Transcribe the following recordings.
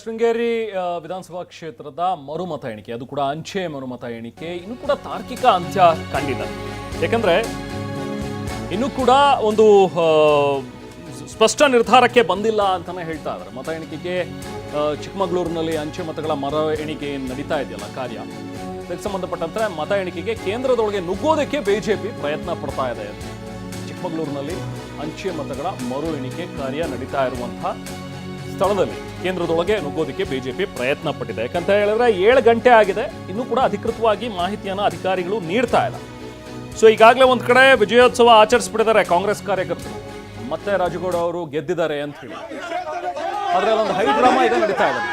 ಶೃಂಗೇರಿ ವಿಧಾನಸಭಾ ಕ್ಷೇತ್ರದ ಮರುಮತ ಎಣಿಕೆ, ಅದು ಕೂಡ ಅಂಚೆ ಮರುಮತ ಎಣಿಕೆ ಇನ್ನೂ ಕೂಡ ತಾರ್ಕಿಕ ಅಂತ್ಯ ಕಂಡಿಲ್ಲ. ಯಾಕಂದ್ರೆ ಇನ್ನೂ ಕೂಡ ಒಂದು ಸ್ಪಷ್ಟ ನಿರ್ಧಾರಕ್ಕೆ ಬಂದಿಲ್ಲ ಅಂತಾನೆ ಹೇಳ್ತಾ ಇದ್ದಾರೆ. ಮತ ಎಣಿಕೆಗೆ ಚಿಕ್ಕಮಗಳೂರಿನಲ್ಲಿ ಅಂಚೆ ಮತಗಳ ಮರ ಎಣಿಕೆ ನಡೀತಾ ಇದೆಯಲ್ಲ ಕಾರ್ಯ, ಇದಕ್ಕೆ ಸಂಬಂಧಪಟ್ಟಂತೆ ಮತ ಎಣಿಕೆಗೆ ಕೇಂದ್ರದೊಳಗೆ ನುಗ್ಗೋದಕ್ಕೆ ಬಿಜೆಪಿ ಪ್ರಯತ್ನ ಪಡ್ತಾ ಇದೆ. ಚಿಕ್ಕಮಗಳೂರಿನಲ್ಲಿ ಅಂಚೆ ಮತಗಳ ಮರು ಎಣಿಕೆ ಕಾರ್ಯ ನಡೀತಾ ಇರುವಂತಹ ಸ್ಥಳದಲ್ಲಿ ಕೇಂದ್ರದೊಳಗೆ ನುಗ್ಗೋದಕ್ಕೆ ಬಿಜೆಪಿ ಪ್ರಯತ್ನ ಪಟ್ಟಿದೆ. ಯಾಕಂತ ಹೇಳಿದ್ರೆ 7 ಗಂಟೆ ಆಗಿದೆ, ಇನ್ನೂ ಕೂಡ ಅಧಿಕೃತವಾಗಿ ಮಾಹಿತಿಯನ್ನು ಅಧಿಕಾರಿಗಳು ನೀಡ್ತಾ ಇಲ್ಲ. ಸೊ ಈಗಾಗಲೇ ಒಂದ್ ಕಡೆ ವಿಜಯೋತ್ಸವ ಆಚರಿಸ್ಬಿಟ್ಟಿದ್ದಾರೆ ಕಾಂಗ್ರೆಸ್ ಕಾರ್ಯಕರ್ತರು, ಮತ್ತೆ ರಾಜಗೌಡ ಅವರು ಗೆದ್ದಿದ್ದಾರೆ ಅಂತ ಹೇಳಿ. ಆದ್ರೆ ಒಂದು ಹೈ ಡ್ರಾಮಾ ಇದೆ ನಡೀತಾ ಇದೆ.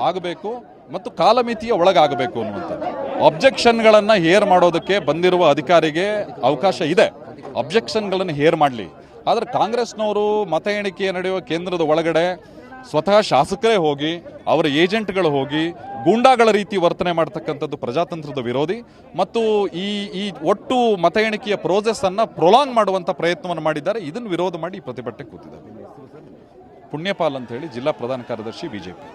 ಆಗಬೇಕು ಮತ್ತು ಕಾಲಮಿತಿಯ ಒಳಗಾಗಬೇಕು ಅನ್ನುವಂಥದ್ದು. ಅಬ್ಜೆಕ್ಷನ್ಗಳನ್ನು ಹೇರ್ ಮಾಡೋದಕ್ಕೆ ಬಂದಿರುವ ಅಧಿಕಾರಿಗೆ ಅವಕಾಶ ಇದೆ, ಅಬ್ಜೆಕ್ಷನ್ಗಳನ್ನು ಹೇರ್ ಮಾಡಲಿ. ಆದರೆ ಕಾಂಗ್ರೆಸ್ನವರು ಮತ ಎಣಿಕೆ ನಡೆಯುವ ಕೇಂದ್ರದ ಒಳಗಡೆ ಸ್ವತಃ ಶಾಸಕರೇ ಹೋಗಿ, ಅವರ ಏಜೆಂಟ್ಗಳು ಹೋಗಿ ಗೂಂಡಾಗಳ ರೀತಿ ವರ್ತನೆ ಮಾಡ್ತಕ್ಕಂಥದ್ದು ಪ್ರಜಾತಂತ್ರದ ವಿರೋಧಿ ಮತ್ತು ಈ ಒಟ್ಟು ಮತ ಎಣಿಕೆಯ ಪ್ರೋಸೆಸ್ ಅನ್ನ ಪ್ರೊಲಾಂಗ್ ಮಾಡುವಂಥ ಪ್ರಯತ್ನವನ್ನು ಮಾಡಿದ್ದಾರೆ. ಇದನ್ನು ವಿರೋಧ ಮಾಡಿ ಪ್ರತಿಭಟನೆ ಕೂತಿದ್ದಾರೆ. ಪುಣ್ಯಪಾಲ್ ಅಂತ ಹೇಳಿ ಜಿಲ್ಲಾ ಪ್ರಧಾನ ಕಾರ್ಯದರ್ಶಿ ಬಿಜೆಪಿ.